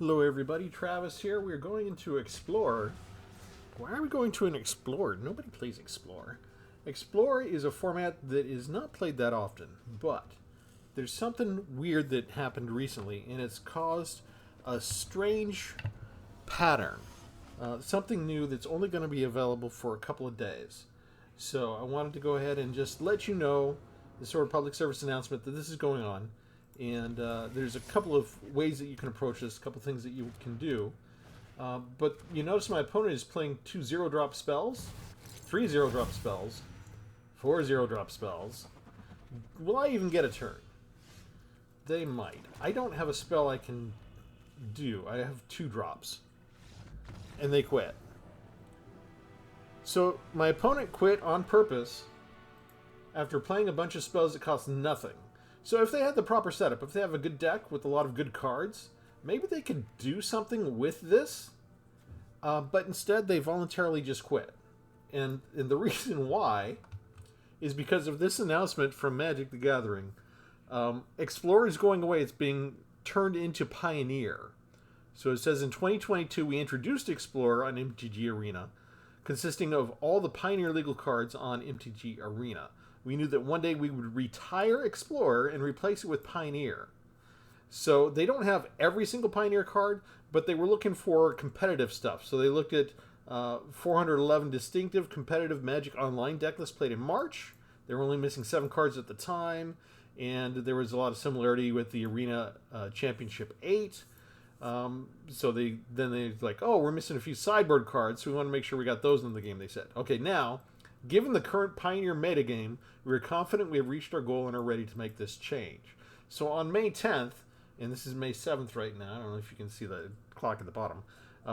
Hello everybody, Travis here. We're going into Explore. Why are we going to an Explore? Nobody plays Explore. Explore is a format that is not played that often, but there's something weird that happened recently, and it's caused a strange pattern. Something new that's only going to be available for a couple of days. So I wanted to go ahead and just let you know the sort of public service announcement that this is going on. And there's a couple of ways that you can approach this, a couple of things that you can do. But you notice my opponent is playing 2 0-drop spells, 3 0-drop spells, 4 0-drop spells. Will I even get a turn? They might. I don't have a spell I can do. I have 2 drops. And they quit. So my opponent quit on purpose after playing a bunch of spells that cost nothing. So if they had the proper setup, if they have a good deck with a lot of good cards, maybe they could do something with this. But instead, they voluntarily just quit. And the reason why is because of this announcement from Magic the Gathering. Explorer is going away. It's being turned into Pioneer. So it says in 2022, we introduced Explorer on MTG Arena, consisting of all the Pioneer legal cards on MTG Arena. We knew that one day we would retire Explorer and replace it with Pioneer. So they don't have every single Pioneer card, but they were looking for competitive stuff. So they looked at 411 distinctive competitive Magic Online decklist played in March. They were only missing 7 cards at the time, and there was a lot of similarity with the Arena Championship 8. So they like, oh, we're missing a few sideboard cards, so we want to make sure we got those in the game, they said. Okay, now, given the current Pioneer metagame, we are confident we have reached our goal and are ready to make this change. So on May 10th, and this is May 7th right now, I don't know if you can see the clock at the bottom,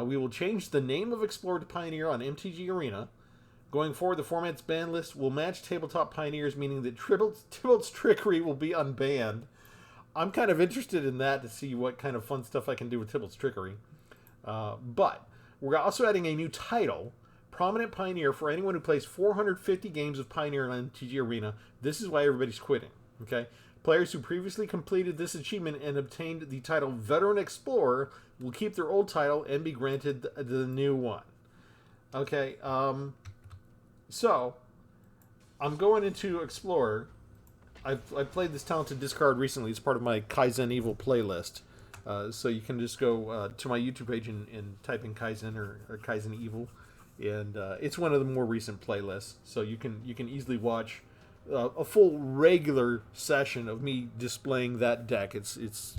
we will change the name of Explorer to Pioneer on MTG Arena. Going forward, the format's ban list will match Tabletop Pioneers, meaning that Tpull's Trickery will be unbanned. I'm kind of interested in that to see what kind of fun stuff I can do with Tpull's Trickery. But we're also adding a new title, Prominent Pioneer, for anyone who plays 450 games of Pioneer on MTG Arena. This is why everybody's quitting. Okay, players who previously completed this achievement and obtained the title Veteran Explorer will keep their old title and be granted the new one. Okay, so I'm going into Explorer. I've played this talented discard recently. It's part of my Kaizen Evil playlist. So you can just go to my YouTube page and type in Kaizen or Kaizen Evil. And it's one of the more recent playlists, so you can easily watch a full regular session of me displaying that deck. It's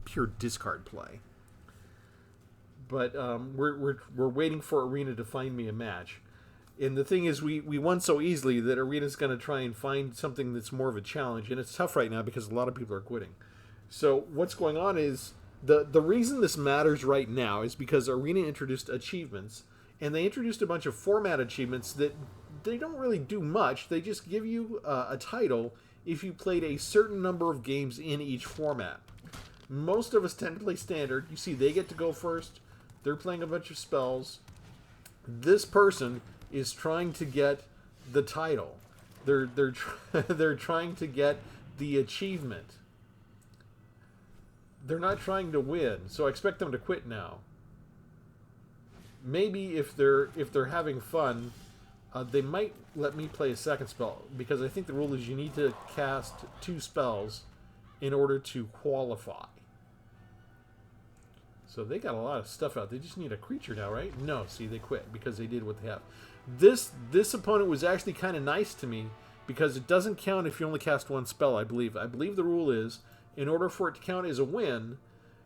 pure discard play. But we're waiting for Arena to find me a match, and the thing is, we won so easily that Arena's going to try and find something that's more of a challenge, and it's tough right now because a lot of people are quitting. So what's going on is the reason this matters right now is because Arena introduced achievements. And they introduced a bunch of format achievements that they don't really do much. They just give you a title if you played a certain number of games in each format. Most of us tend to play Standard. You see, they get to go first. They're playing a bunch of spells. This person is trying to get the title. They're trying to get the achievement. They're not trying to win, so I expect them to quit now. Maybe if they're having fun, they might let me play a second spell, because I think the rule is you need to cast 2 spells in order to qualify. So they got a lot of stuff out. They just need a creature now, right? No, see, they quit because they did what they have. This opponent was actually kind of nice to me because it doesn't count if you only cast 1 spell, I believe. I believe the rule is, in order for it to count as a win,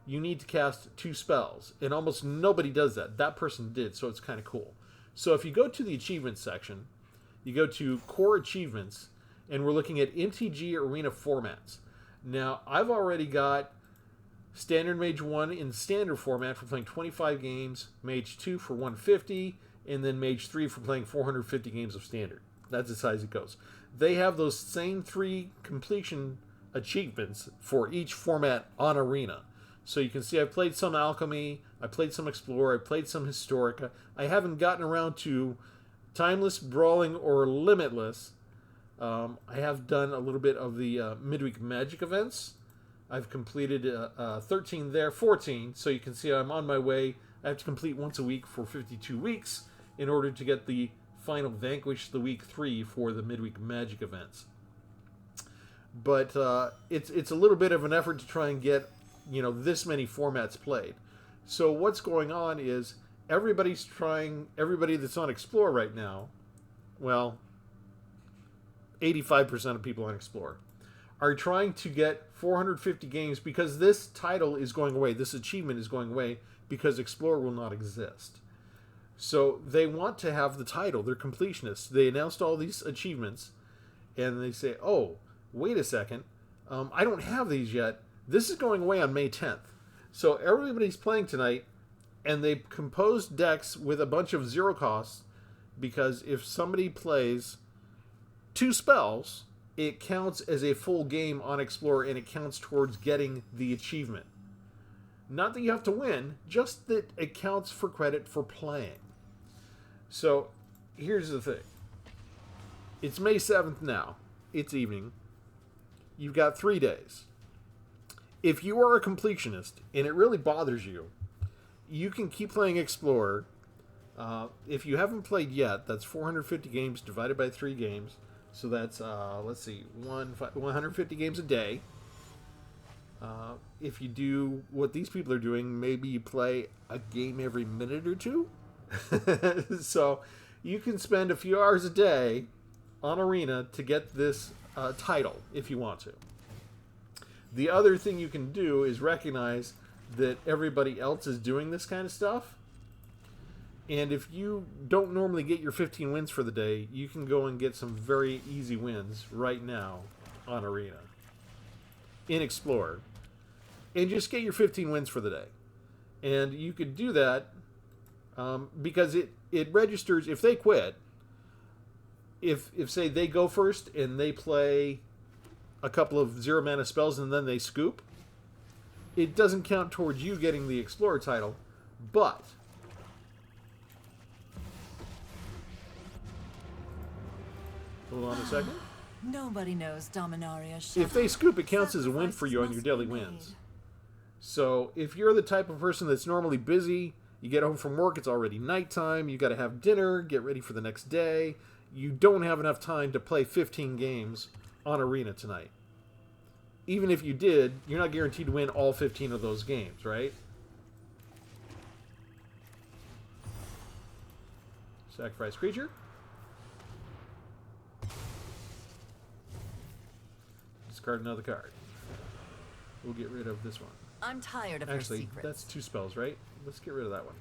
you need to cast 2 spells, and almost nobody does that. That person did, so it's kind of cool. So if you go to the achievements section, you go to Core Achievements, and we're looking at MTG Arena formats. Now, I've already got Standard Mage 1 in Standard format for playing 25 games, Mage 2 for 150, and then Mage 3 for playing 450 games of Standard. That's as high as it goes. They have those same 3 completion achievements for each format on Arena. So you can see I've played some Alchemy, I played some Explorer, I played some Historica. I haven't gotten around to Timeless, Brawling, or Limitless. I have done a little bit of the Midweek Magic events. I've completed 13 there, 14. So you can see I'm on my way. I have to complete once a week for 52 weeks in order to get the final Vanquish the Week 3 for the midweek Magic events. But it's a little bit of an effort to try and get this many formats played. So what's going on is everybody that's on Explore right now, well, 85% of people on Explore are trying to get 450 games because this title is going away. This achievement is going away because Explore will not exist. So they want to have the title. They're completionists. They announced all these achievements, and they say, oh, wait a second. I don't have these yet. This is going away on May 10th. So everybody's playing tonight, and they composed decks with a bunch of zero costs because if somebody plays 2 spells, it counts as a full game on Explorer, and it counts towards getting the achievement. Not that you have to win, just that it counts for credit for playing. So, here's the thing. It's May 7th now. It's evening. You've got 3 days. If you are a completionist, and it really bothers you, you can keep playing Explorer. If you haven't played yet, that's 450 games divided by 3 games. So that's, 150 games a day. If you do what these people are doing, maybe you play a game every minute or 2. So you can spend a few hours a day on Arena to get this title if you want to. The other thing you can do is recognize that everybody else is doing this kind of stuff. And if you don't normally get your 15 wins for the day, you can go and get some very easy wins right now on Arena in Explorer. And just get your 15 wins for the day. And you could do that because it registers, if they quit, if say they go first and they play a couple of 0 mana spells and then they scoop, it doesn't count towards you getting the Explorer title, but hold on a second. Nobody knows Dominaria. If they scoop, it counts as a win for you on your daily wins. So if you're the type of person that's normally busy, you get home from work, it's already nighttime, you got to have dinner, get ready for the next day, you don't have enough time to play 15 games on Arena tonight. Even if you did, you're not guaranteed to win all 15 of those games, right? Sacrifice creature. Discard another card. We'll get rid of this one. I'm tired of her Actually, secrets. that's 2 spells, right? Let's get rid of that one.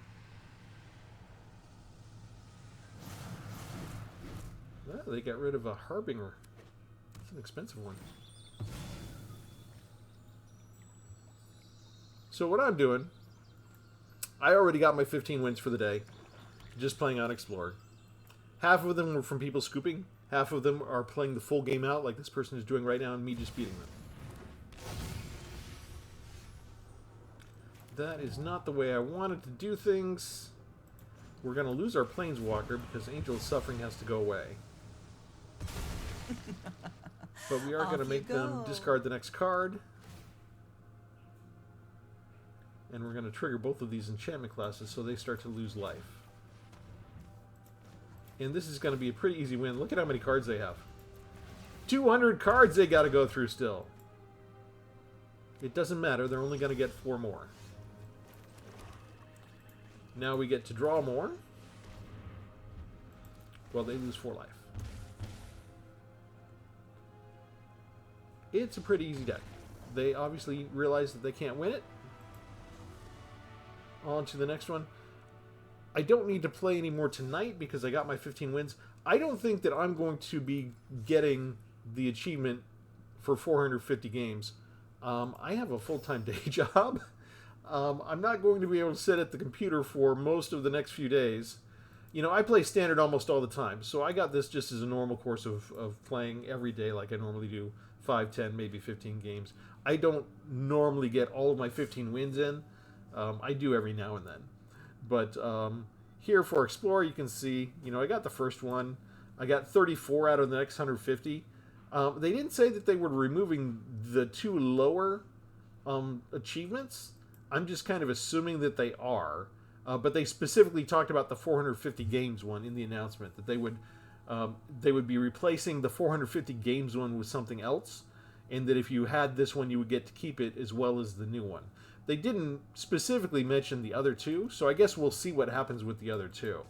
Oh, they got rid of a Harbinger. It's an expensive one. So what I'm doing, I already got my 15 wins for the day, just playing on Explorer. Half of them were from people scooping. Half of them are playing the full game out like this person is doing right now and me just beating them. That is not the way I wanted to do things. We're going to lose our Planeswalker because Angel of Suffering has to go away. But we are going to make them discard the next card. And we're going to trigger both of these enchantment classes so they start to lose life. And this is going to be a pretty easy win. Look at how many cards they have. 200 cards they got to go through still. It doesn't matter. They're only going to get 4 more. Now we get to draw more. Well, they lose 4 life. It's a pretty easy deck. They obviously realize that they can't win it. On to the next one. I don't need to play anymore tonight because I got my 15 wins. I don't think that I'm going to be getting the achievement for 450 games. I have a full-time day job. I'm not going to be able to sit at the computer for most of the next few days. You know, I play Standard almost all the time, so I got this just as a normal course of playing every day like I normally do, 5, 10, maybe 15 games. I don't normally get all of my 15 wins in. I do every now and then. But here for Explorer, you can see, you know, I got the first one. I got 34 out of the next 150. They didn't say that they were removing the 2 lower achievements. I'm just kind of assuming that they are. But they specifically talked about the 450 games one in the announcement, that they would be replacing the 450 games one with something else, and that if you had this one, you would get to keep it as well as the new one. They didn't specifically mention the other two, so I guess we'll see what happens with the other two.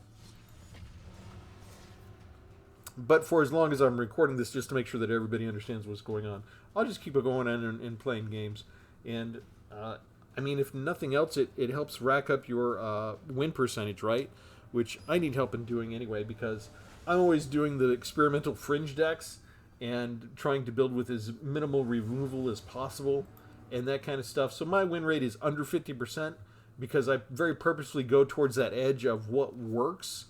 But for as long as I'm recording this, just to make sure that everybody understands what's going on, I'll just keep it going on and playing games. And I mean, if nothing else, it helps rack up your win percentage, right? Which I need help in doing anyway, because I'm always doing the experimental fringe decks and trying to build with as minimal removal as possible and that kind of stuff. So my win rate is under 50% because I very purposefully go towards that edge of what works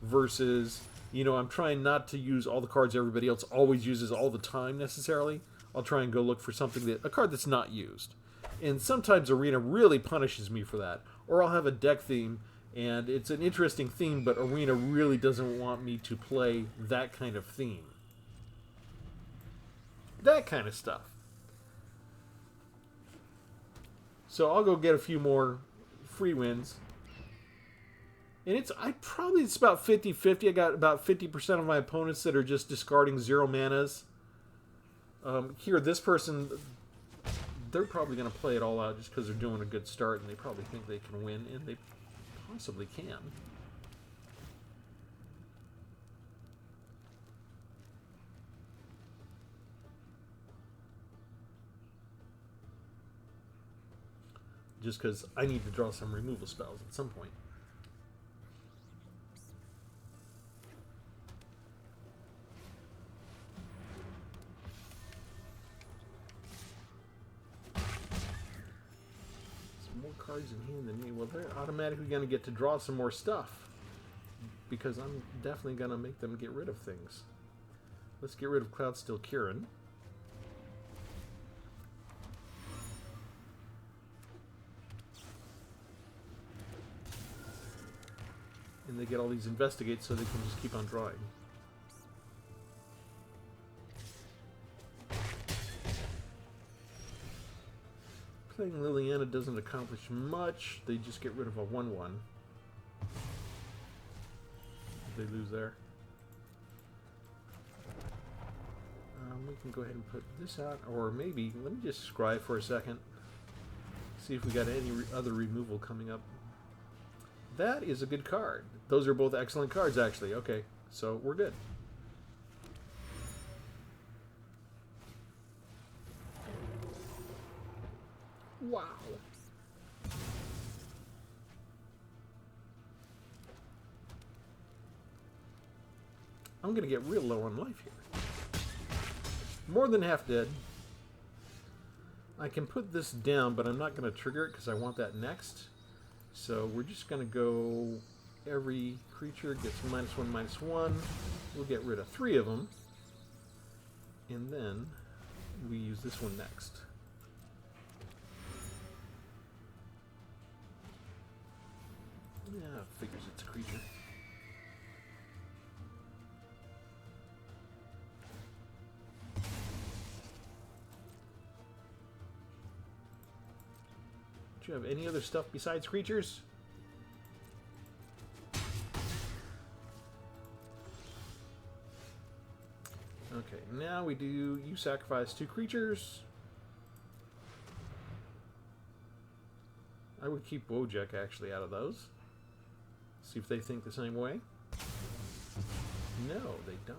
versus, you know, I'm trying not to use all the cards everybody else always uses all the time necessarily. I'll try and go look for a card that's not used. And sometimes Arena really punishes me for that. Or I'll have a deck theme, and it's an interesting theme, but Arena really doesn't want me to play that kind of theme. That kind of stuff. So I'll go get a few more free wins. And it's about 50-50. I got about 50% of my opponents that are just discarding 0 manas. Here, this person, they're probably going to play it all out just because they're doing a good start, and they probably think they can win, and they possibly can. Just because I need to draw some removal spells at some point. Cards in hand than me. Well, they're automatically going to get to draw some more stuff because I'm definitely going to make them get rid of things. Let's get rid of Cloudsteel Kieran. And they get all these investigates so they can just keep on drawing. Playing Liliana doesn't accomplish much. They just get rid of a 1/1. They lose there. We can go ahead and put this out, or maybe let me just scry for a second. See if we got any other removal coming up. That is a good card. Those are both excellent cards, actually. Okay, so we're good. Wow. I'm going to get real low on life here. More than half dead. I can put this down, but I'm not going to trigger it because I want that next. So we're just going to go every creature gets -1, -1. We'll get rid of 3 of them. And then we use this one next. Yeah, figures it's a creature. Do you have any other stuff besides creatures? Okay, now we do, you sacrifice 2 creatures. I would keep Wojek actually out of those. See if they think the same way. No, they don't.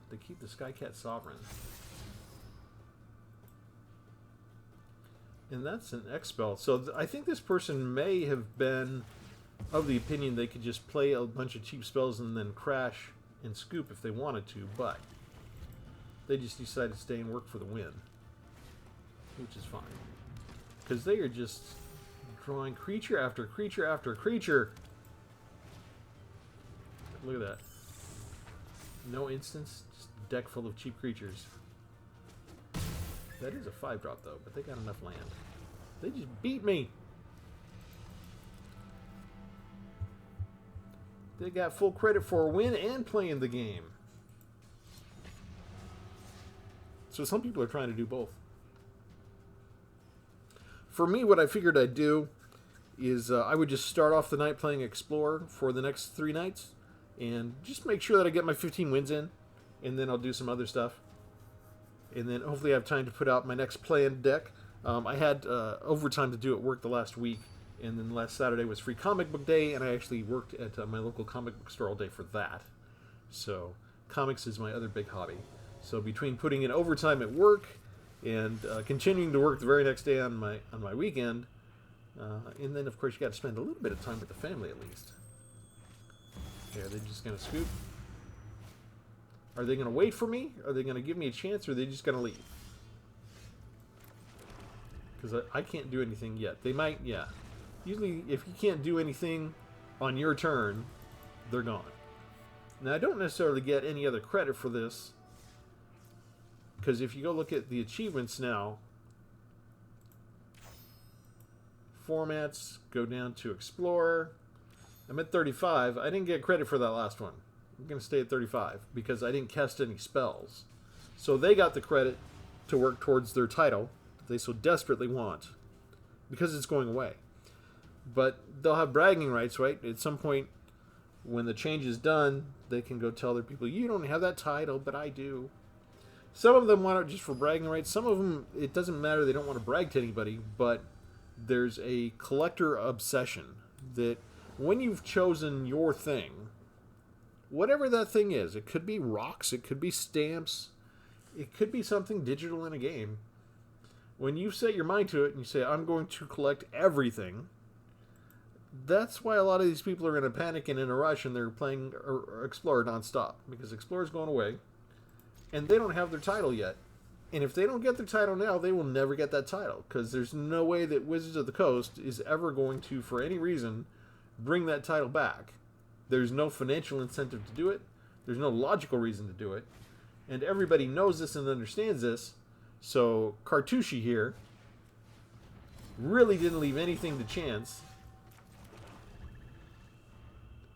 They keep the Skycat Sovereign. And that's an X-Spell. So I think this person may have been of the opinion they could just play a bunch of cheap spells and then crash and scoop if they wanted to, but they just decided to stay and work for the win. Which is fine. Because they are just drawing creature after creature after creature. Look at that. No instance, just a deck full of cheap creatures. That is a 5-drop though, but they got enough land. They just beat me! They got full credit for a win and playing the game. So some people are trying to do both. For me, what I figured I'd do is I would just start off the night playing Explore for the next 3 nights, and just make sure that I get my 15 wins in, and then I'll do some other stuff. And then hopefully I have time to put out my next planned deck. I had overtime to do at work the last week, and then last Saturday was free comic book day, and I actually worked at my local comic book store all day for that. So comics is my other big hobby. So between putting in overtime at work and continuing to work the very next day on my weekend, and then of course you got to spend a little bit of time with the family at least. Okay, are they just going to scoop? Are they going to wait for me? Are they going to give me a chance, or are they just going to leave? Because I can't do anything yet. They might, yeah. Usually, if you can't do anything on your turn, they're gone. Now, I don't necessarily get any other credit for this, because if you go look at the achievements now, formats, go down to Explorer. I'm at 35. I didn't get credit for that last one. I'm going to stay at 35 because I didn't cast any spells. So they got the credit to work towards their title that they so desperately want because it's going away. But they'll have bragging rights, right? At some point when the change is done, they can go tell their people, you don't have that title, but I do. Some of them want it just for bragging rights. Some of them, it doesn't matter. They don't want to brag to anybody, but there's a collector obsession that when you've chosen your thing, whatever that thing is, it could be rocks, it could be stamps, it could be something digital in a game. When you set your mind to it and you say, I'm going to collect everything, that's why a lot of these people are in a panic and in a rush and they're playing Explorer nonstop, because Explorer's going away and they don't have their title yet. And if they don't get their title now, they will never get that title, because there's no way that Wizards of the Coast is ever going to, for any reason, bring that title back. There's no financial incentive to do it. There's no logical reason to do it. And everybody knows this and understands this. So Cartouche here really didn't leave anything to chance.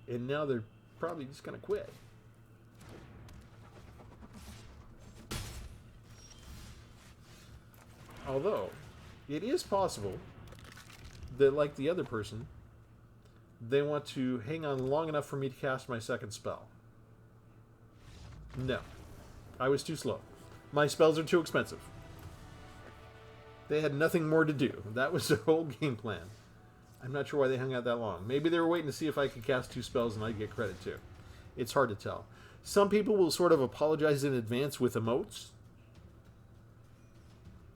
And now they're probably just going to quit. Although, it is possible that, like the other person, they want to hang on long enough for me to cast my second spell. No. I was too slow. My spells are too expensive. They had nothing more to do. That was their whole game plan. I'm not sure why they hung out that long. Maybe they were waiting to see if I could cast 2 spells and I'd get credit too. It's hard to tell. Some people will sort of apologize in advance with emotes.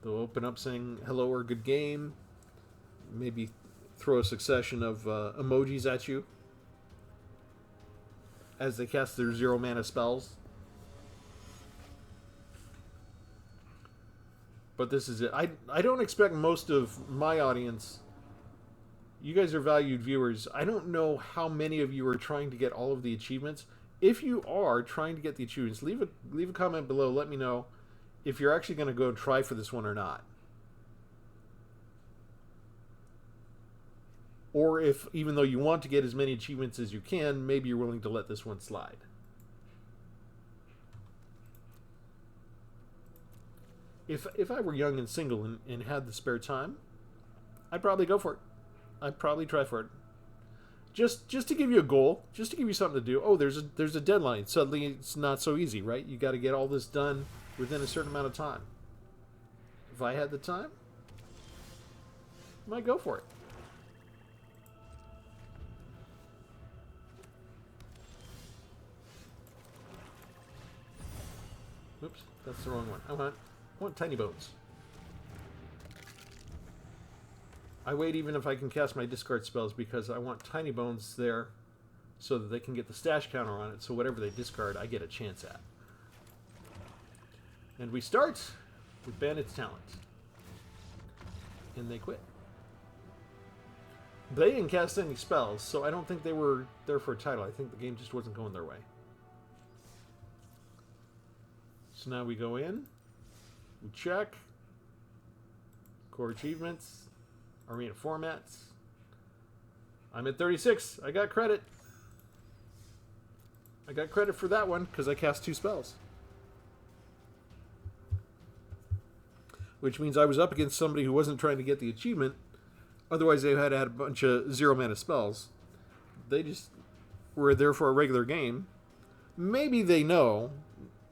They'll open up saying hello or good game. Maybe throw a succession of emojis at you as they cast their 0 mana spells. But this is it. I don't expect most of my audience. You guys are valued viewers. I don't know how many of you are trying to get all of the achievements. If you are trying to get the achievements, leave a comment below. Let me know if you're actually going to go try for this one or not. Or if, even though you want to get as many achievements as you can, maybe you're willing to let this one slide. If I were young and single and had the spare time, I'd probably go for it. I'd probably try for it. Just to give you a goal, just to give you something to do. Oh, there's a deadline. Suddenly it's not so easy, right? You got to get all this done within a certain amount of time. If I had the time, I might go for it. Oops, that's the wrong one. I want Tiny Bones. I wait even if I can cast my discard spells because I want Tiny Bones there so that they can get the stash counter on it, so whatever they discard, I get a chance at. And we start with Bandit's Talent. And they quit. They didn't cast any spells, so I don't think they were there for a title. I think the game just wasn't going their way. So now we go in, we check, core achievements, arena formats. I'm at 36. I got credit. I got credit for that one because I cast 2 spells. which means I was up against somebody who wasn't trying to get the achievement. Otherwise, they had a bunch of 0 mana spells. They just were there for a regular game. Maybe they know.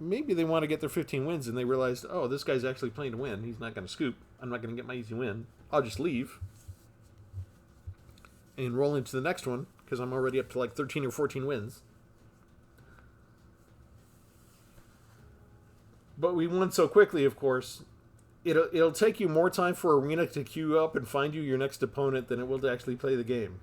Maybe they want to get their 15 wins and they realized, oh, this guy's actually playing to win. He's not going to scoop. I'm not going to get my easy win. I'll just leave and roll into the next one because I'm already up to like 13 or 14 wins. But we won so quickly, of course. It'll take you more time for Arena to queue up and find you your next opponent than it will to actually play the game.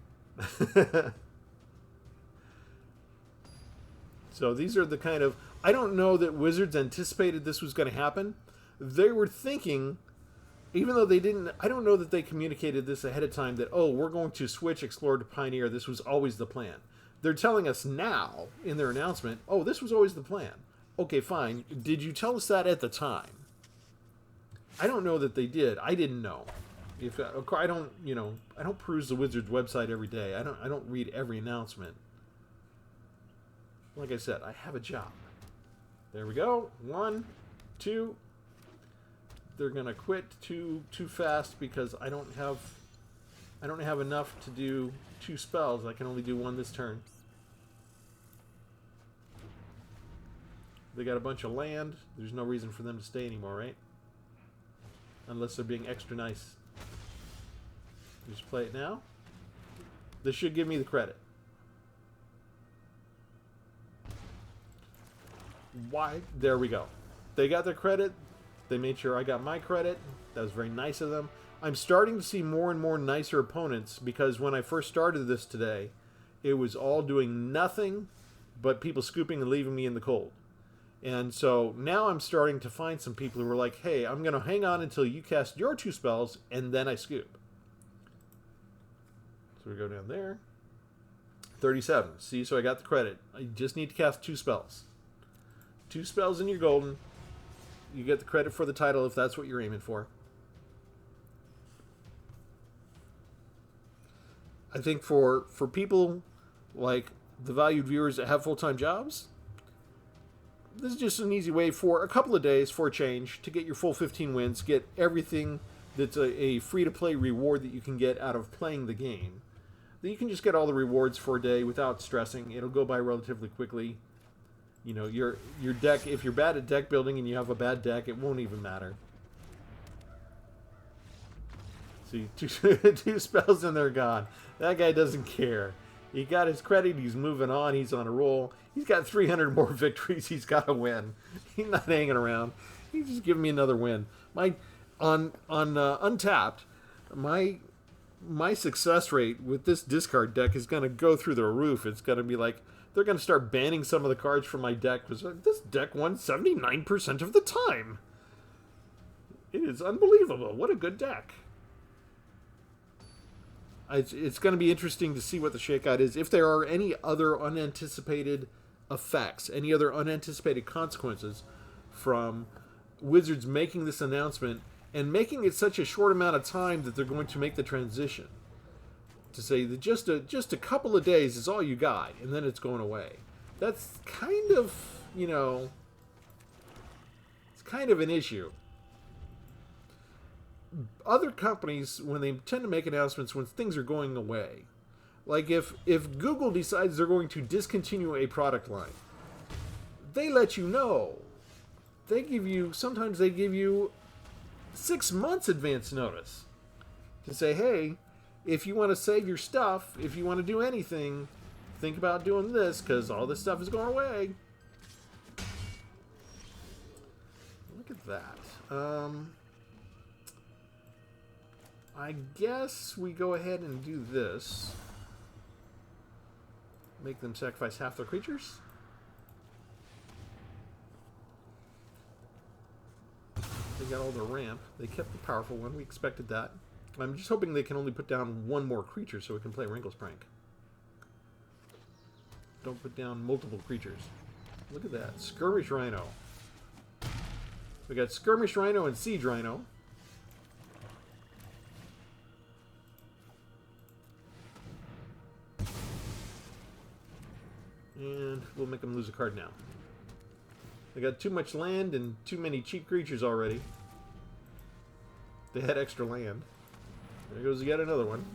So these are the kind of... I don't know that Wizards anticipated this was going to happen. They were thinking, even though they didn't... I don't know that they communicated this ahead of time that, oh, we're going to switch Explorer to Pioneer. This was always the plan. They're telling us now in their announcement, oh, this was always the plan. Okay, fine. Did you tell us that at the time? I don't know that they did. I didn't know. If I don't, I don't peruse the Wizards website every day. I don't read every announcement. Like I said, I have a job. There we go. 1, 2. They're gonna quit too fast because I don't have enough to do 2 spells. I can only do 1 this turn. They got a bunch of land. There's no reason for them to stay anymore, right? Unless they're being extra nice. Just play it now. This should give me the credit. Why? There we go. They got their credit. They made sure I got my credit. That was very nice of them. I'm starting to see more and more nicer opponents because when I first started this today, it was all doing nothing but people scooping and leaving me in the cold. And so now I'm starting to find some people who are like, hey, I'm going to hang on until you cast your 2 spells, and then I scoop. So we go down there. 37. See, so I got the credit. I just need to cast 2 spells. 2 spells and you're golden. You get the credit for the title if that's what you're aiming for. I think for people like the valued viewers that have full-time jobs, this is just an easy way for a couple of days for a change to get your full 15 wins, get everything that's a free-to-play reward that you can get out of playing the game. That you can just get all the rewards for a day without stressing. It'll go by relatively quickly. You know, your deck, if you're bad at deck building and you have a bad deck, it won't even matter. See, 2 spells and they're gone. That guy doesn't care. He got his credit. He's moving on. He's on a roll. He's got 300 more victories. He's got to win. He's not hanging around. He's just giving me another win. On Untapped, my success rate with this discard deck is going to go through the roof. It's going to be like they're going to start banning some of the cards from my deck because this deck won 79% of the time. It is unbelievable. What a good deck. It's going to be interesting to see what the shakeout is. If there are any other unanticipated effects, any other unanticipated consequences from Wizards making this announcement and making it such a short amount of time that they're going to make the transition. To say that just a couple of days is all you got, and then it's going away. That's kind of, it's kind of an issue. Other companies, when they tend to make announcements when things are going away, like if Google decides they're going to discontinue a product line, they let you know. Sometimes they give you 6 months advance notice to say, hey, if you want to save your stuff, if you want to do anything, think about doing this because all this stuff is going away. Look at that. I guess we go ahead and do this. Make them sacrifice half their creatures. They got all the ramp. They kept the powerful one. We expected that. I'm just hoping they can only put down 1 more creature so we can play Wrinkle's Prank. Don't put down multiple creatures. Look at that. Skirmish Rhino. We got Skirmish Rhino and Siege Rhino. And we'll make them lose a card now. They got too much land and too many cheap creatures already. They had extra land. There goes yet another one.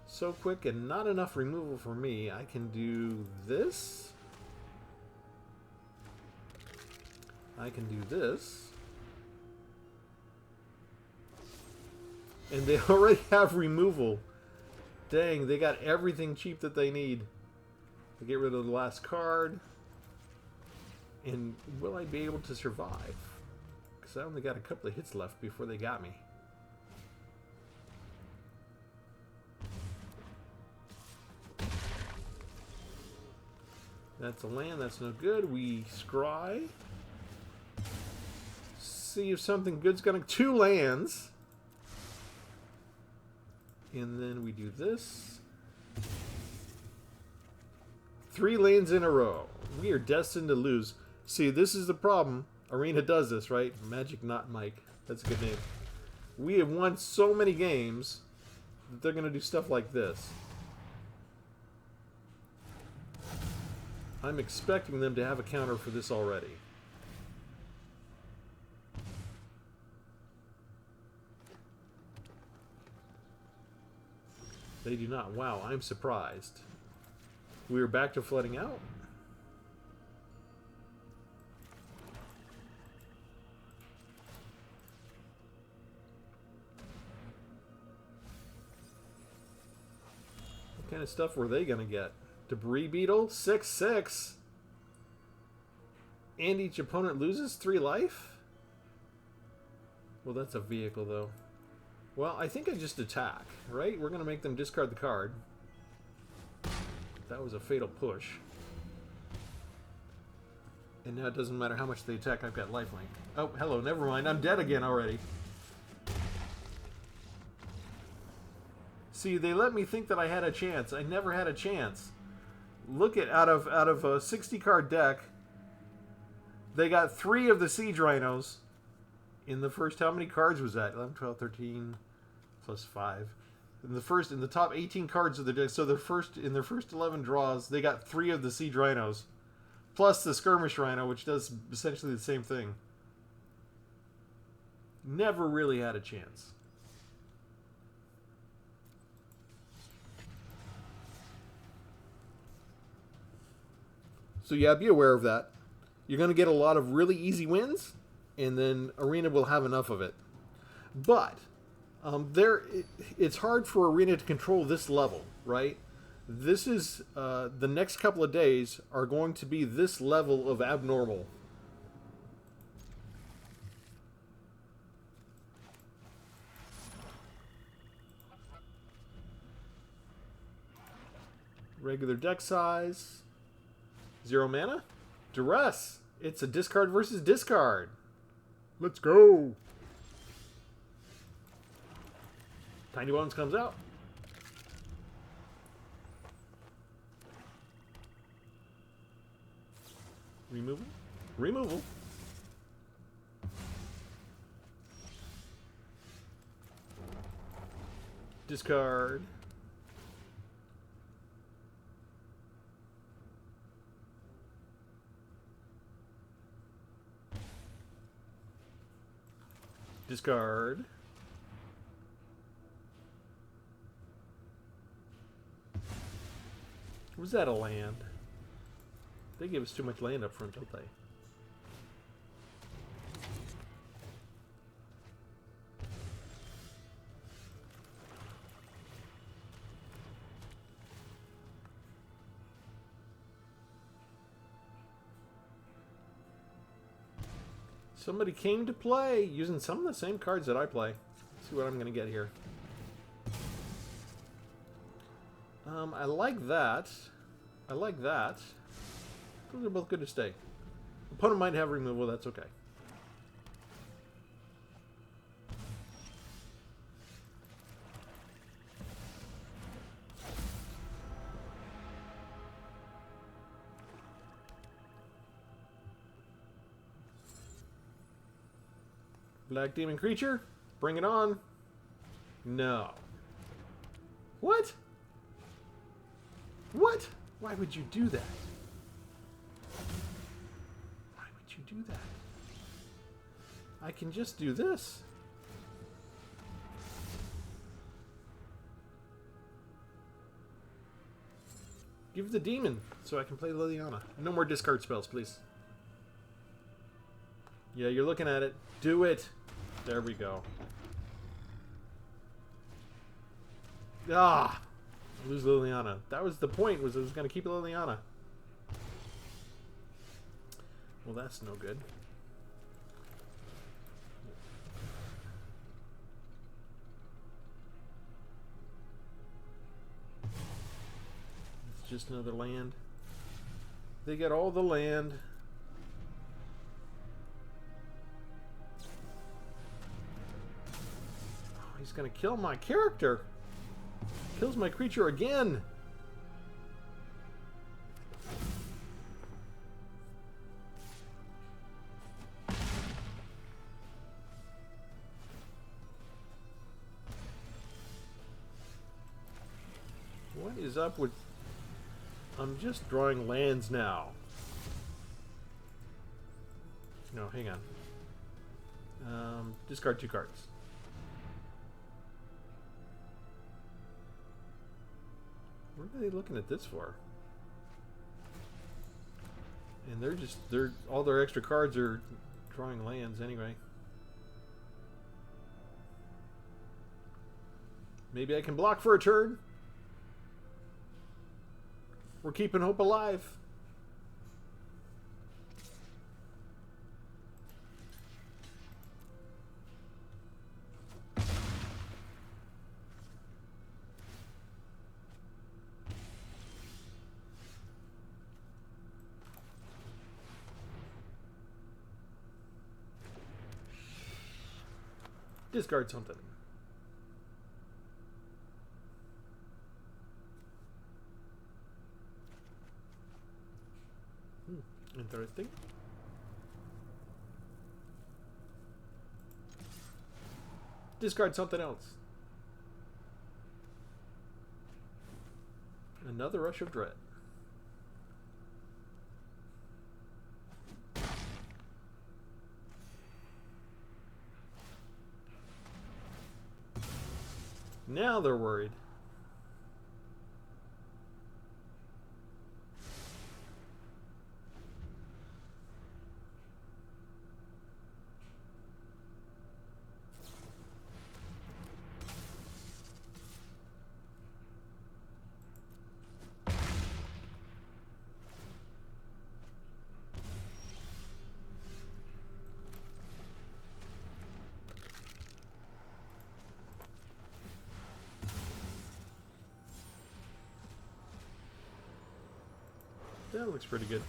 So quick and not enough removal for me. I can do this. I can do this. And they already have removal. Dang, they got everything cheap that they need. To get rid of the last card. And will I be able to survive? Because I only got a couple of hits left before they got me. That's a land, that's no good. We scry. See if something good's gonna... 2 lands. And then we do this. 3 lanes in a row. We are destined to lose. See, this is the problem. Arena does this, right? Magic Not Mike. That's a good name. We have won so many games that they're going to do stuff like this. I'm expecting them to have a counter for this already. They do not. Wow, I'm surprised. We're back to flooding out. What kind of stuff were they going to get? Debris Beetle, 6/6. And each opponent loses 3 life? Well, that's a vehicle, though. Well, I think I just attack, right? We're going to make them discard the card. That was a fatal push. And now it doesn't matter how much they attack, I've got lifelink. Oh, hello, never mind. I'm dead again already. See, they let me think that I had a chance. I never had a chance. Look at, out of a 60-card deck, they got 3 of the Siege Rhinos in the first... How many cards was that? 11, 12, 13, plus 5. In the top 18 cards of the deck, so in their first 11 draws, they got 3 of the Siege Rhinos, plus the Skirmish Rhino, which does essentially the same thing. Never really had a chance. So yeah, be aware of that. You're going to get a lot of really easy wins, and then Arena will have enough of it. But it's hard for Arena to control this level, right? This is the next couple of days are going to be this level of abnormal. Regular deck size. 0 mana. Duress. It's a discard versus discard. Let's go. Tiny Bones comes out. Removal. Removal. Discard. Discard. Was that a land? They give us too much land up front, don't they? Somebody came to play using some of the same cards that I play. Let's see what I'm going to get here. I like that. I like that. Those are both good to stay. Opponent might have removal, that's okay. Black Demon Creature? Bring it on. No. What? What? Why would you do that? Why would you do that? I can just do this. Give the demon so I can play Liliana. No more discard spells, please. Yeah, you're looking at it. Do it. There we go. Ah! Lose Liliana. That was the point, was I was going to keep Liliana. Well, that's no good. It's just another land. They get all the land. Oh, he's going to kill my character. Kills my creature again. What is up with... I'm just drawing lands now. No, hang on. Discard 2 cards. What are they looking at this for? And they're all their extra cards are drawing lands anyway. Maybe I can block for a turn. We're keeping hope alive. Discard something. Interesting. Discard something else. Another Rush of Dread. Now they're worried. That looks pretty good.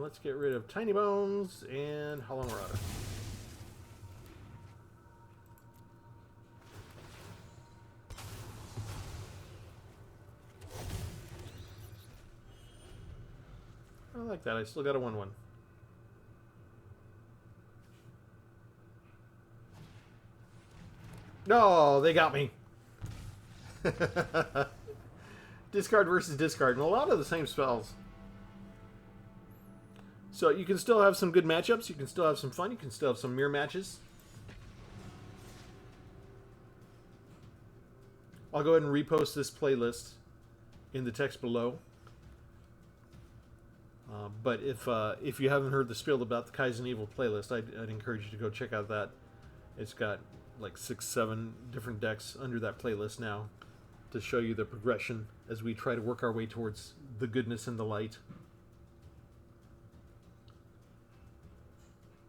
Let's get rid of Tiny Bones and Hollow Marauder. I like that. I still got a 1/1. No, they got me. Discard versus discard, and a lot of the same spells. So you can still have some good matchups. You can still have some fun. You can still have some mirror matches. I'll go ahead and repost this playlist in the text below. But if you haven't heard the spiel about the Kaizen Evil playlist, I'd encourage you to go check out that. It's got like 6-7 different decks under that playlist now to show you the progression as we try to work our way towards the goodness and the light.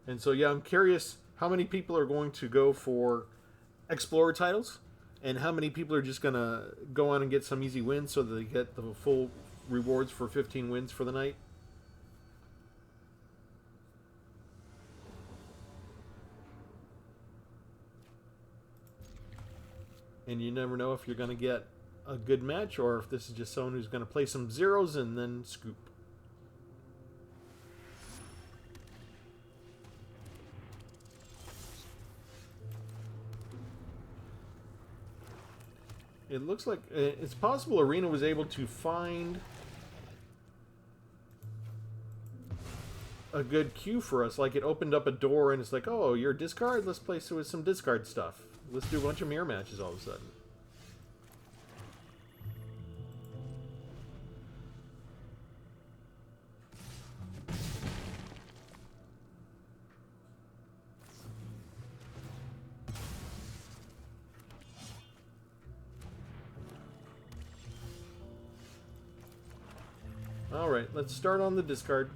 And so yeah, I'm curious how many people are going to go for Explorer titles and how many people are just going to go on and get some easy wins so that they get the full rewards for 15 wins for the night. And you never know if you're going to get a good match or if this is just someone who's going to play some zeros and then scoop. It looks like it's possible Arena was able to find a good queue for us. Like, it opened up a door and it's like, oh, you're discard? Let's play with some discard stuff. Let's do a bunch of mirror matches all of a sudden. Alright, let's start on the discard.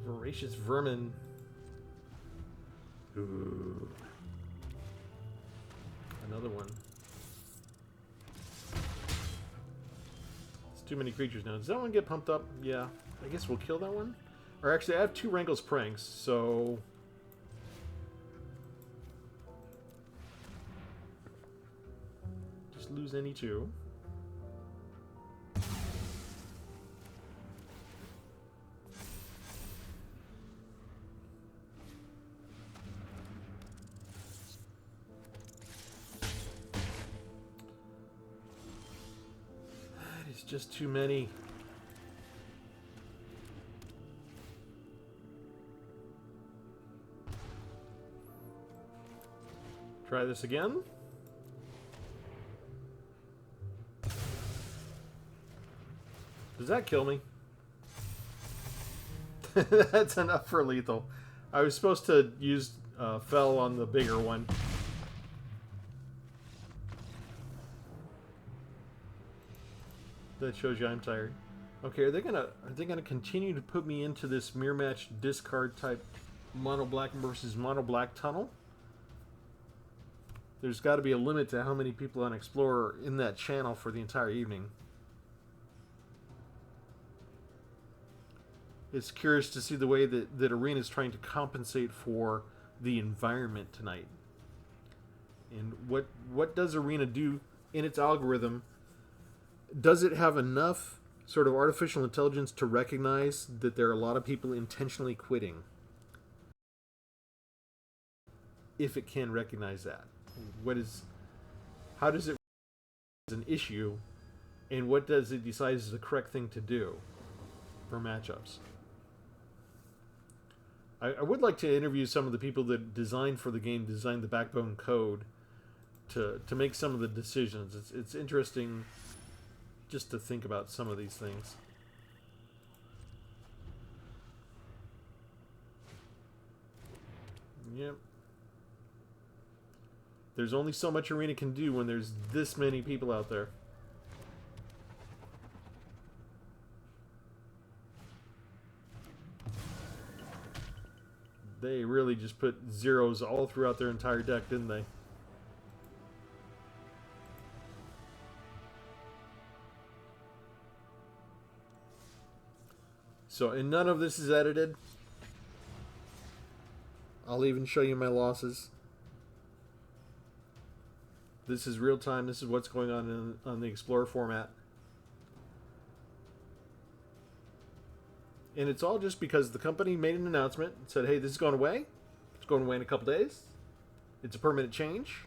Voracious Vermin. Ooh. Another one. It's too many creatures now. Does that one get pumped up? Yeah. I guess we'll kill that one. Or actually, I have 2 Wrangle's Pranks, so... just lose any 2. Just too many. Try this again. Does that kill me? That's enough for lethal. I was supposed to use Fell on the bigger one. That shows you I'm tired. Okay, are they gonna continue to put me into this mirror match discard type mono black versus mono black tunnel? There's got to be a limit to how many people on Explorer in that channel for the entire evening. It's curious to see the way that Arena is trying to compensate for the environment tonight. And what does Arena do in its algorithm? Does it have enough sort of artificial intelligence to recognize that there are a lot of people intentionally quitting? If it can recognize that. How does it as an issue, and what does it decide is the correct thing to do for matchups? I would like to interview some of the people that designed the backbone code to make some of the decisions. It's interesting just to think about some of these things. Yep. There's only so much Arena can do when there's this many people out there. They really just put zeros all throughout their entire deck, didn't they? So, and none of this is edited. I'll even show you my losses. This is real time. This is what's going on the Explorer format. And it's all just because the company made an announcement and said, hey, this is going away. It's going away in a couple days. It's a permanent change.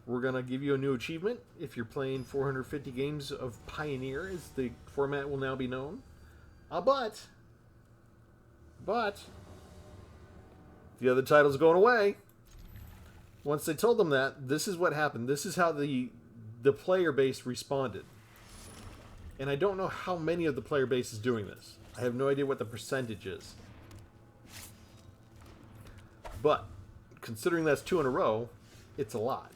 We're going to give you a new achievement if you're playing 450 games of Pioneer, as the format will now be known. But the other title's going away. Once they told them that, this is what happened. This is how the player base responded. And I don't know how many of the player base is doing this. I have no idea what the percentage is. But, considering that's 2 in a row, it's a lot.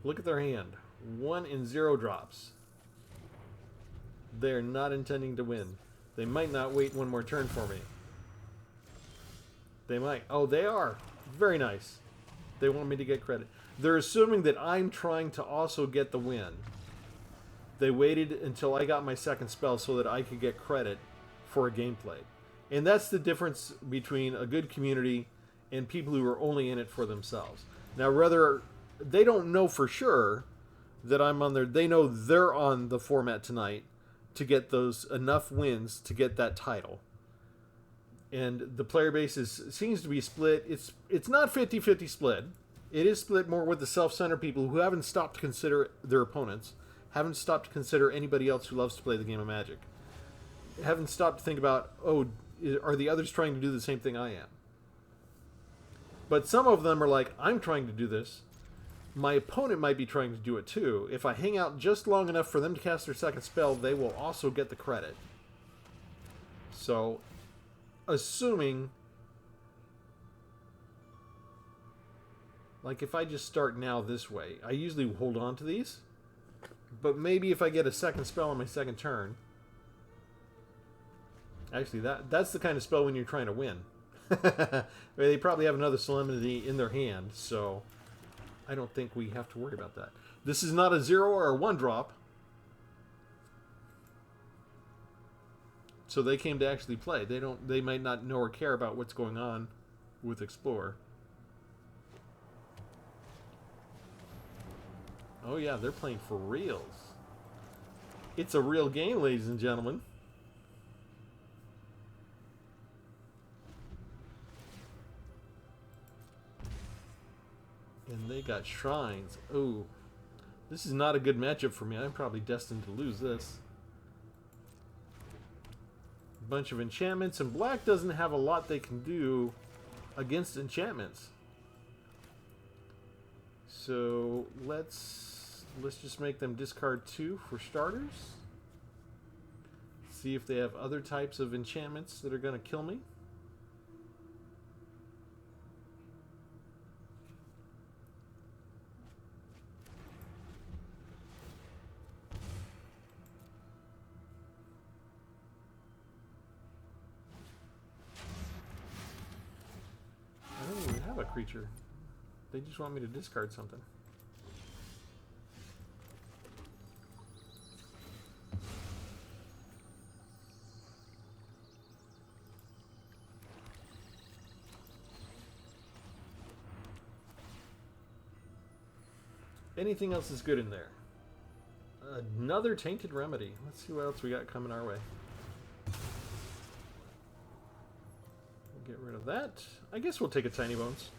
Look at their hand. 1 in 0 drops. They're not intending to win. They might not wait one more turn for me. They might. Oh, they are. Very nice. They want me to get credit. They're assuming that I'm trying to also get the win. They waited until I got my second spell so that I could get credit for a gameplay. And that's the difference between a good community and people who are only in it for themselves. Now, whether they don't know for sure that I'm on there, they know they're on the format tonight to get those enough wins to get that title. And the player base seems to be split. It's not 50-50 split. It is split more with the self-centered people who haven't stopped to consider their opponents, haven't stopped to consider anybody else who loves to play the game of Magic, haven't stopped to think about, oh, are the others trying to do the same thing I am? But some of them are like, I'm trying to do this. My opponent might be trying to do it too. If I hang out just long enough for them to cast their second spell, they will also get the credit. So, assuming, like if I just start now this way, I usually hold on to these. But maybe if I get a second spell on my second turn, actually that's the kind of spell when you're trying to win. They probably have another Solemnity in their hand, so I don't think we have to worry about that. This is not a 0 or a 1 drop. So they came to actually play. They might not know or care about what's going on with Explore. Oh yeah, they're playing for reals. It's a real game, ladies and gentlemen. And they got shrines. Oh, this is not a good matchup for me. I'm probably destined to lose this. A bunch of enchantments, and black doesn't have a lot they can do against enchantments. So let's just make them discard 2 for starters. See if they have other types of enchantments that are going to kill me. I don't even have a creature. They just want me to discard something. Anything else is good in there. Another Tainted Remedy. Let's see what else we got coming our way. We'll get rid of that. I guess we'll take a Tiny Bones.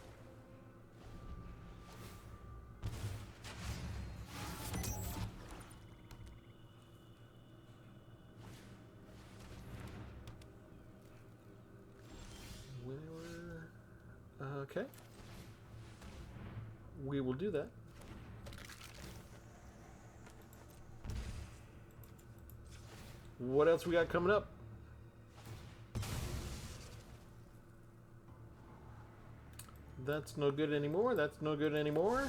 Okay. We will do that. What else we got coming up? That's no good anymore. That's no good anymore.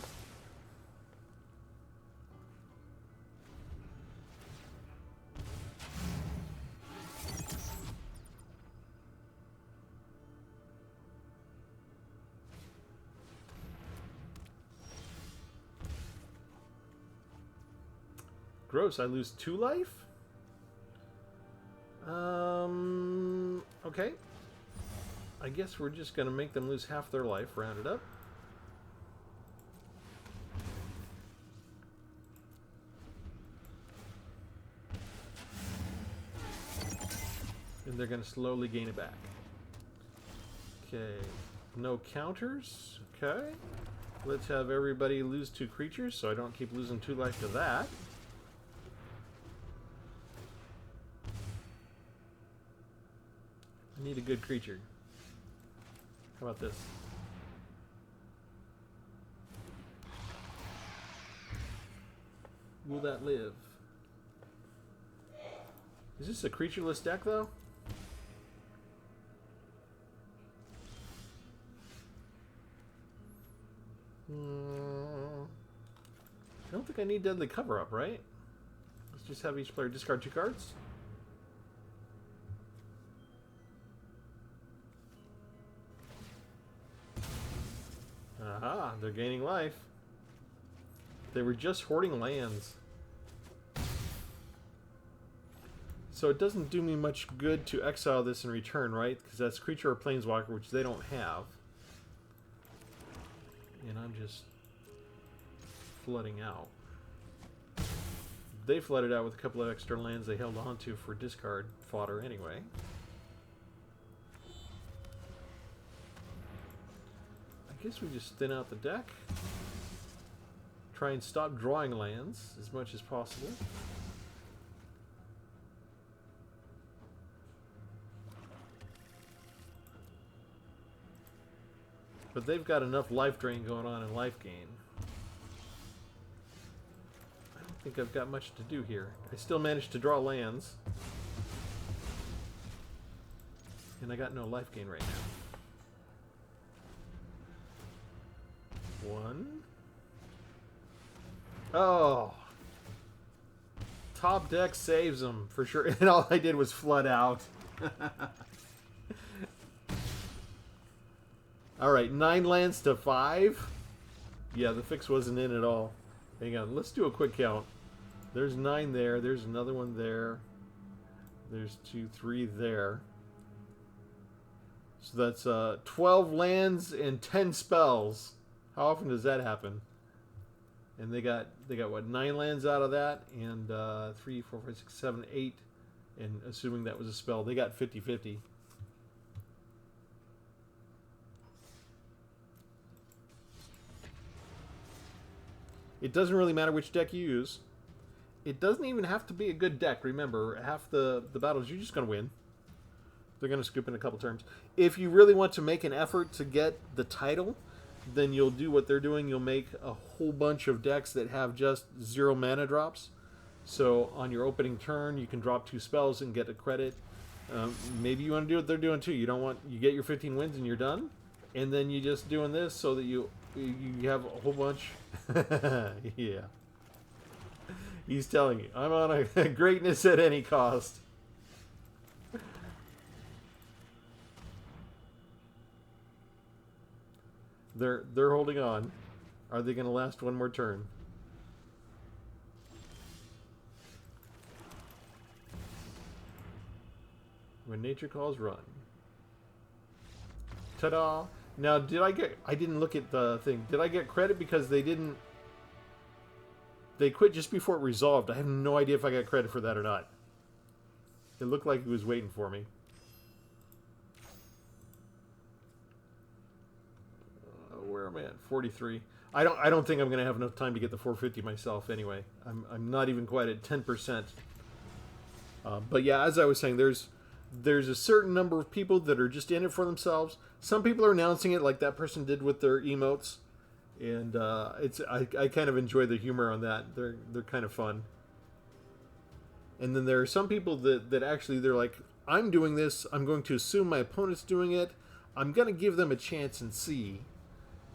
Gross, I lose 2 life? Okay. I guess we're just going to make them lose half their life, round it up. And they're going to slowly gain it back. Okay. No counters. Okay. Let's have everybody lose 2 creatures so I don't keep losing 2 life to that. I need a good creature. How about this? Will that live? Is this a creatureless deck, though? I don't think I need Deadly Cover-Up, right? Let's just have each player discard 2 cards. Aha, they're gaining life. They were just hoarding lands. So it doesn't do me much good to exile this in return, right? Because that's creature or planeswalker, which they don't have. And I'm just flooding out. They flooded out with a couple of extra lands they held on to for discard fodder anyway. guess we just thin out the deck. Try and stop drawing lands as much as possible. But they've got enough life drain going on and life gain. I don't think I've got much to do here. I still managed to draw lands. And I got no life gain right now. One. Oh. Top deck saves them for sure. And all I did was flood out. Alright, 9 lands to 5. Yeah, the fix wasn't in at all. Hang on, let's do a quick count. There's 9 there. There's another one there. There's 2, 3 there. So that's 12 lands and 10 spells. How often does that happen? And they got what, 9 lands out of that, and 3, 4, 5, 6, 7, 8, and assuming that was a spell, they got 50-50. It doesn't really matter which deck you use. It doesn't even have to be a good deck. Remember, half the battles you're just going to win. They're going to scoop in a couple turns. If you really want to make an effort to get the title, then you'll do what they're doing. You'll make a whole bunch of decks that have just 0 mana drops. So on your opening turn, you can drop 2 spells and get a credit. Maybe you want to do what they're doing too. You get your 15 wins and you're done. And then you're just doing this so that you have a whole bunch. Yeah. He's telling you, I'm on a greatness at any cost. They're holding on. Are they going to last one more turn? When nature calls, run. Ta-da! Now, I didn't look at the thing. Did I get credit because they quit just before it resolved? I have no idea if I got credit for that or not. It looked like he was waiting for me. Where am I at? 43. I don't think I'm going to have enough time to get the 450 myself anyway. I'm not even quite at 10%. But yeah, as I was saying, there's a certain number of people that are just in it for themselves. Some people are announcing it like that person did with their emotes. And I kind of enjoy the humor on that. They're kind of fun. And then there are some people that actually, they're like, I'm doing this. I'm going to assume my opponent's doing it. I'm going to give them a chance and see.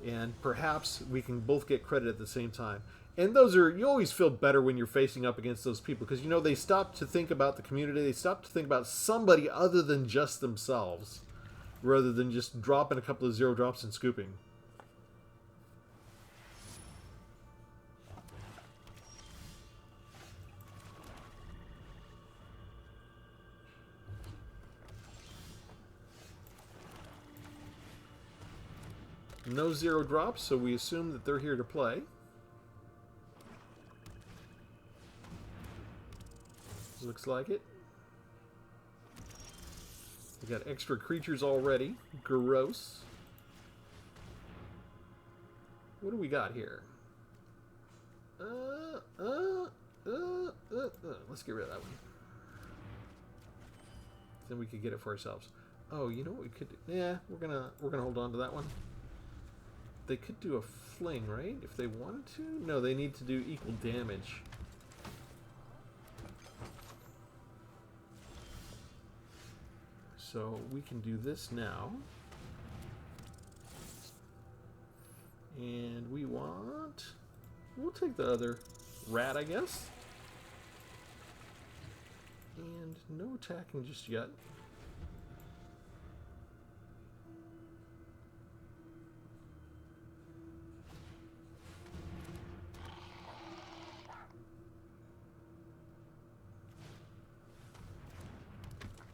And perhaps we can both get credit at the same time. And you always feel better when you're facing up against those people. Because, they stop to think about the community. They stop to think about somebody other than just themselves. Rather than just dropping a couple of 0 drops and scooping. No 0 drops, so we assume that they're here to play. Looks like it. We got extra creatures already. Gross. What do we got here? Let's get rid of that one. Then we could get it for ourselves. Oh, you know what we could do? Yeah, we're gonna hold on to that one. They could do a fling, right? If they wanted to? No, they need to do equal damage. So we can do this now. And we'll take the other rat, I guess. And no attacking just yet.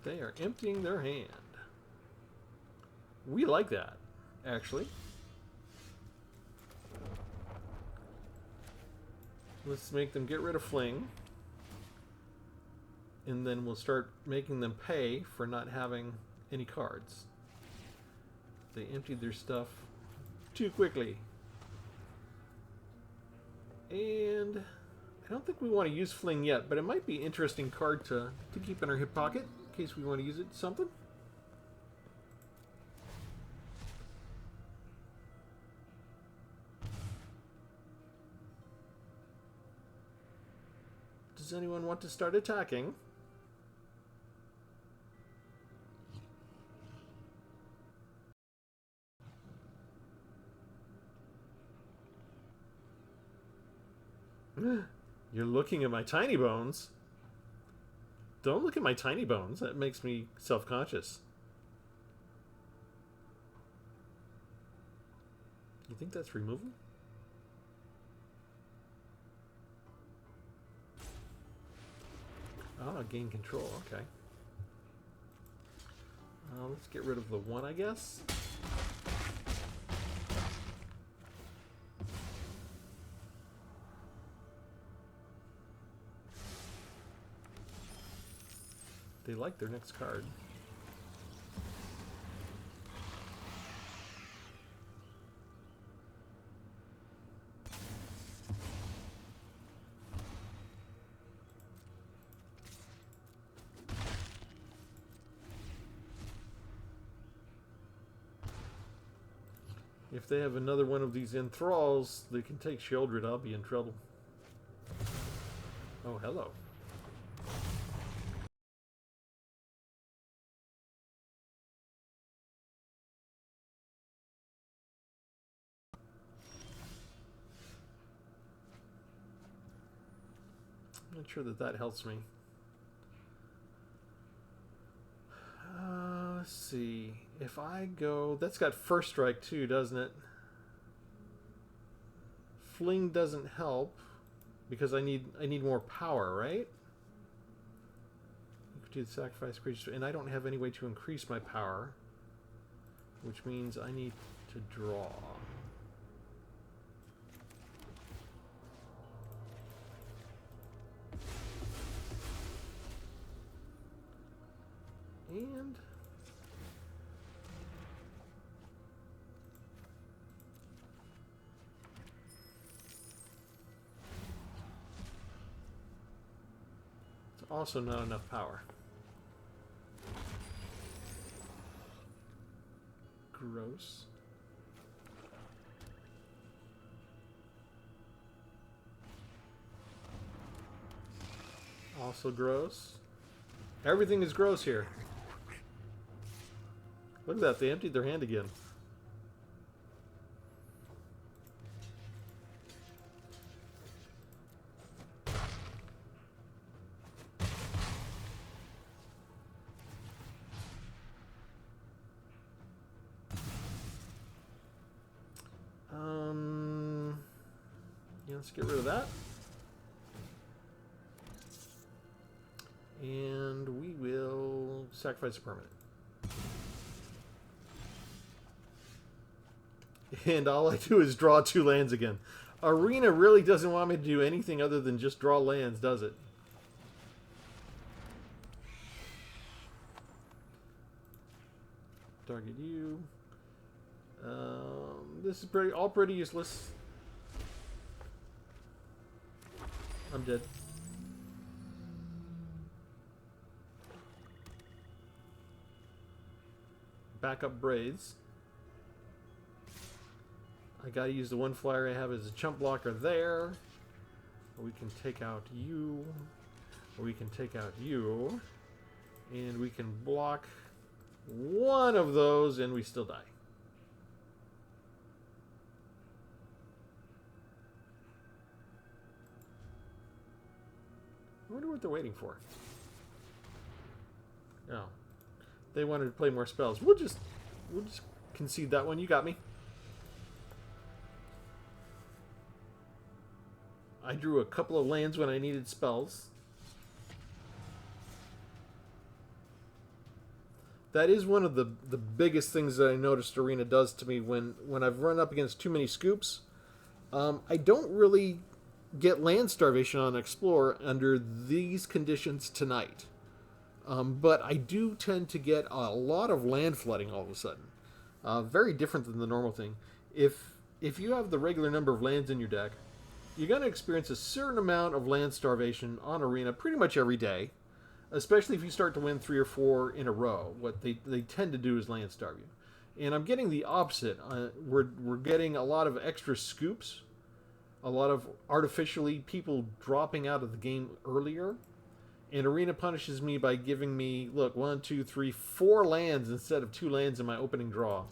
They are emptying their hand. We like that, actually. Let's make them get rid of Fling. And then we'll start making them pay for not having any cards. They emptied their stuff. too quickly. And I don't think we want to use Fling yet, but it might be an interesting card to keep in our hip pocket in case we want to use it to something. Does anyone want to start attacking? You're looking at my tiny bones. Don't look at my tiny bones. That makes me self-conscious. You think that's removal? Oh, gain control. Okay. Let's get rid of the one, I guess. They like their next card. If they have another one of these enthralls, they can take Shieldred. I'll be in trouble. Oh, hello. I'm not sure that helps me. Let's see. If I go... That's got first strike too, doesn't it? Fling doesn't help because I need more power, right? You could do the sacrifice creature, and I don't have any way to increase my power, which means I need to draw. And it's also not enough power. Gross. Also gross. Everything is gross here. Look at that, they emptied their hand again. Yeah, let's get rid of that. And we will sacrifice a permanent. And all I do is draw 2 lands again. Arena really doesn't want me to do anything other than just draw lands, does it? Target you. This is all pretty useless. I'm dead. Backup braids. I gotta use the one flyer I have as a chump blocker there. We can take out you. We can take out you. And we can block one of those and we still die. I wonder what they're waiting for. Oh. They wanted to play more spells. We'll just concede that one. You got me. I drew a couple of lands when I needed spells. That is one of the biggest things that I noticed Arena does to me when I've run up against too many scoops. I don't really get land starvation on Explore under these conditions tonight. But I do tend to get a lot of land flooding all of a sudden. Very different than the normal thing. If you have the regular number of lands in your deck, you're going to experience a certain amount of land starvation on Arena pretty much every day, especially if you start to win 3 or 4 in a row. What they tend to do is land starve you. And I'm getting the opposite. We're getting a lot of extra scoops, a lot of artificially people dropping out of the game earlier. And Arena punishes me by giving me, look, 1, 2, 3, 4 lands instead of 2 lands in my opening draw.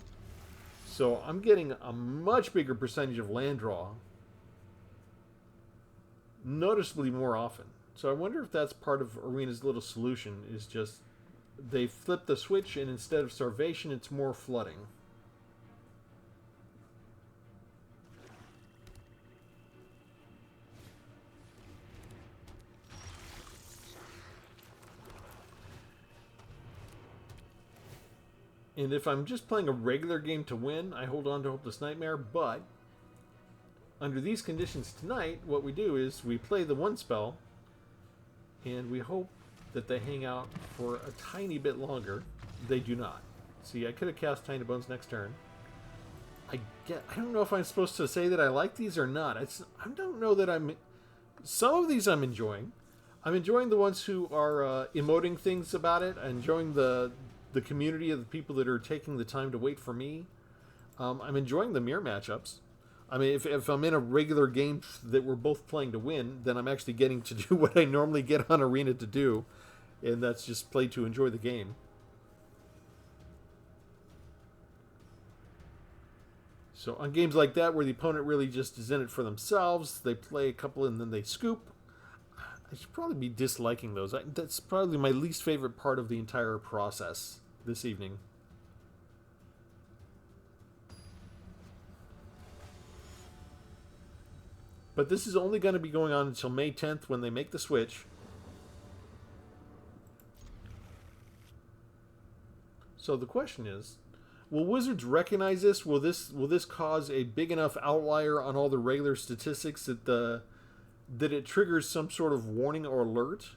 So I'm getting a much bigger percentage of land draw, noticeably more often. So I wonder if that's part of Arena's little solution, is just they flip the switch and instead of starvation, it's more flooding. And if I'm just playing a regular game to win, I hold on to Hopeless Nightmare, but under these conditions tonight, what we do is we play the one spell, and we hope that they hang out for a tiny bit longer. They do not. See, I could have cast Tiny Bones next turn. I don't know if I'm supposed to say that I like these or not. I don't know that I'm... Some of these I'm enjoying. I'm enjoying the ones who are emoting things about it. I'm enjoying the community of the people that are taking the time to wait for me. I'm enjoying the mirror matchups. I mean, if I'm in a regular game that we're both playing to win, then I'm actually getting to do what I normally get on Arena to do, and that's just play to enjoy the game. So on games like that where the opponent really just is in it for themselves, they play a couple and then they scoop, I should probably be disliking those. That's probably my least favorite part of the entire process this evening. But this is only going to be going on until May 10th when they make the switch. So the question is, will Wizards recognize this? Will this cause a big enough outlier on all the regular statistics that it triggers some sort of warning or alert?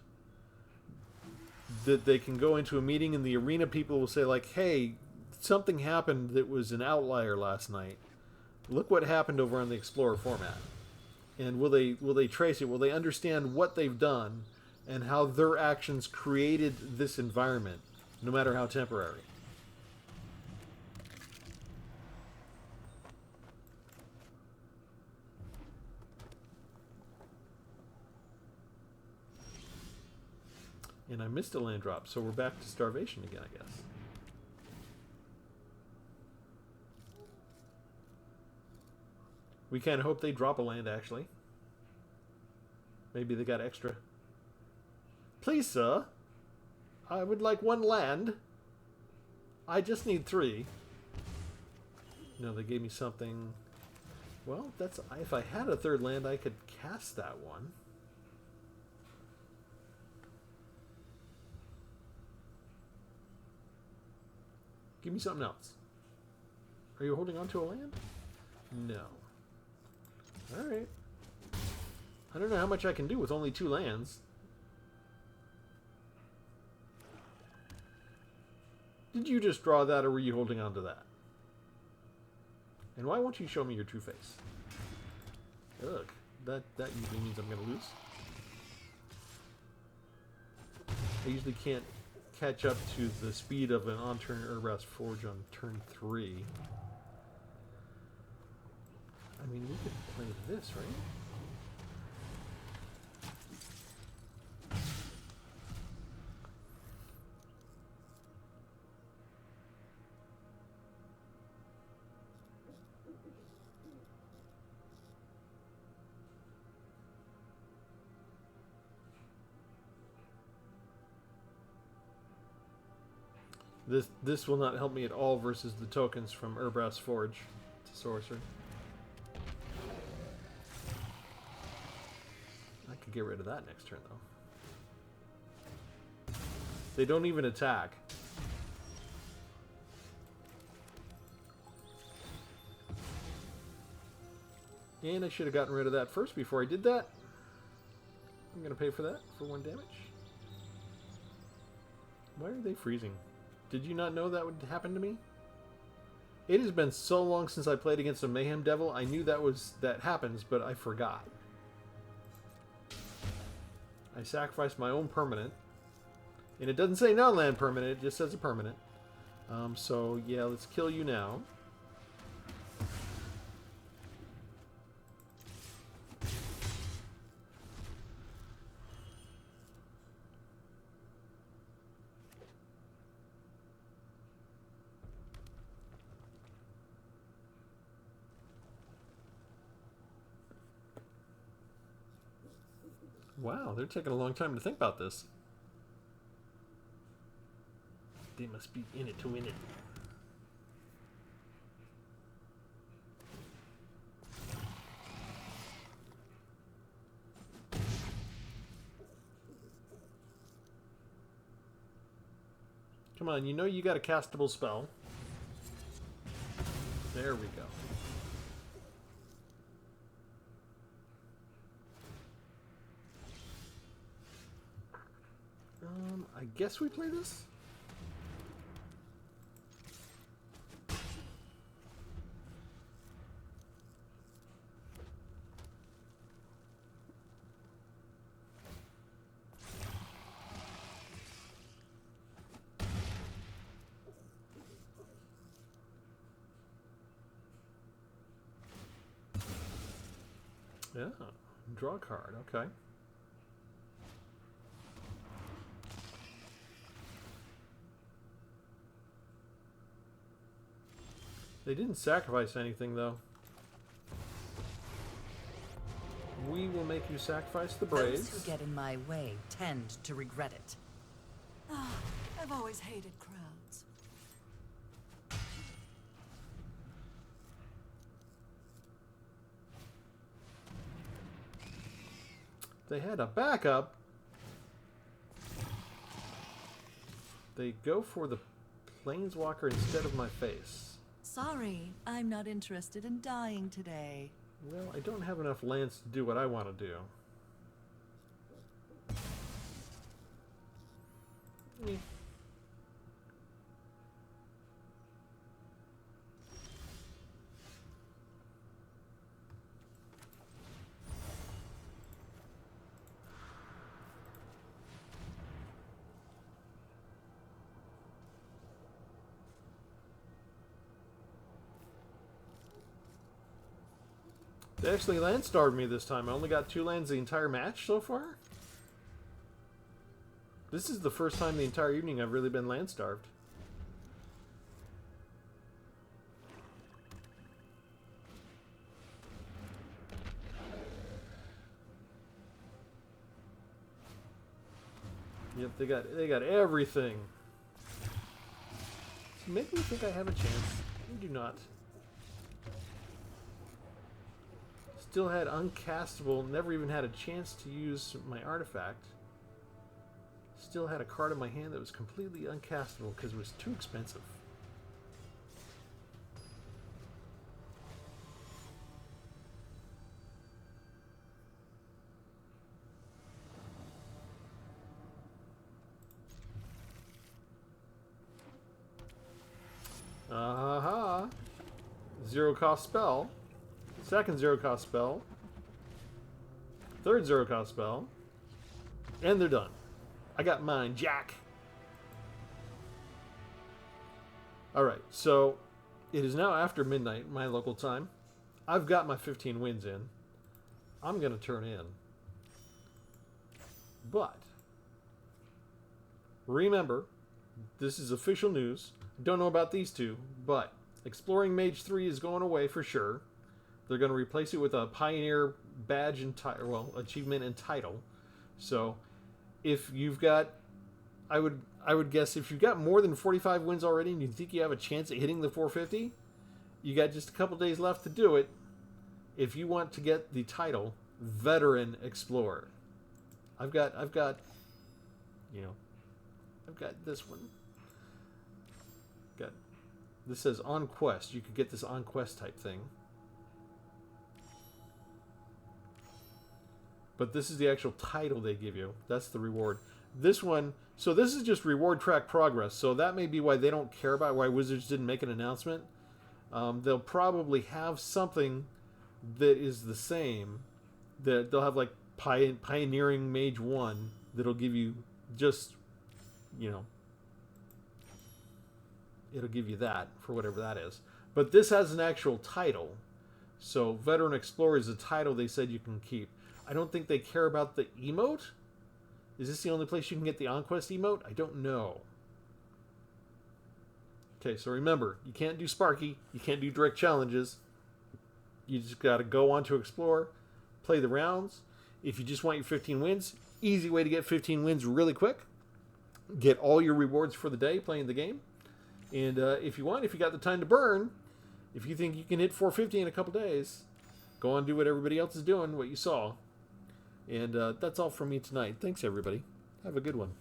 That they can go into a meeting and the Arena people will say, like, hey, something happened that was an outlier last night. Look what happened over on the Explorer format. And will they trace it? Will they understand what they've done and how their actions created this environment, no matter how temporary? And I missed a land drop, so we're back to starvation again, I guess. We kind of hope they drop a land, actually. Maybe they got extra. Please, sir. I would like 1 land. I just need 3. No, they gave me something. Well, that's if I had a 3rd land, I could cast that one. Give me something else. Are you holding on to a land? No. Alright. I don't know how much I can do with only 2 lands. Did you just draw that, or were you holding on to that? And why won't you show me your true face? Ugh. That usually means I'm going to lose. I usually can't catch up to the speed of an on-turn Urbrass Forge on turn 3. I mean, we could play this, right? This will not help me at all versus the tokens from Urbrass Forge to Sorcerer. I could get rid of that next turn, though. They don't even attack. And I should have gotten rid of that first before I did that. I'm going to pay for that for 1 damage. Why are they freezing? Did you not know that would happen to me? It has been so long since I played against a Mayhem Devil. I knew that happens, but I forgot. I sacrificed my own permanent. And it doesn't say non-land permanent, it just says a permanent. So, yeah, let's kill you now. Wow, they're taking a long time to think about this. They must be in it to win it. Come on, you know you got a castable spell. There we go. I guess we play this? Yeah, draw a card, okay. They didn't sacrifice anything, though. We will make you sacrifice the Braves. Those who get in my way tend to regret it. Ah, I've always hated crowds. They had a backup. They go for the Planeswalker instead of my face. Sorry, I'm not interested in dying today. Well, I don't have enough lands to do what I want to do. They actually land-starved me this time. I only got 2 lands the entire match so far. This is the first time the entire evening I've really been land-starved. Yep, they got everything. So make me think I have a chance. I do not. Still had uncastable, never even had a chance to use my artifact. Still had a card in my hand that was completely uncastable because it was too expensive. Aha! Zero cost spell. Second zero cost spell. Third zero cost spell. And they're done. I got mine, Jack. Alright, so it is now after midnight, my local time. I've got my 15 wins in. I'm going to turn in. But remember, this is official news. Don't know about these two, but Exploring Mage 3 is going away for sure. They're going to replace it with a Pioneer badge and title, well, achievement and title. So, if you've got, I would guess if you've got more than 45 wins already and you think you have a chance at hitting the 450, you got just a couple days left to do it. If you want to get the title, Veteran Explorer, I've got, you know, I've got this one. Got this says on quest. You could get this on quest type thing. But this is the actual title they give you. That's the reward. This one, so this is just reward track progress. So that may be why they don't care about, why Wizards didn't make an announcement. They'll probably have something that is the same. That they'll have like Pioneering Mage 1 that'll give you just, you know, it'll give you that for whatever that is. But this has an actual title. So Veteran Explorer is a title they said you can keep. I don't think they care about the emote. Is this the only place you can get the Onquest emote? I don't know. Okay, so remember, you can't do Sparky. You can't do direct challenges. You just got to go on to Explore, play the rounds. If you just want your 15 wins, easy way to get 15 wins really quick. Get all your rewards for the day playing the game. And if you want, if you got the time to burn, if you think you can hit 450 in a couple days, go on and do what everybody else is doing, what you saw. And that's all from me tonight. Thanks, everybody. Have a good one.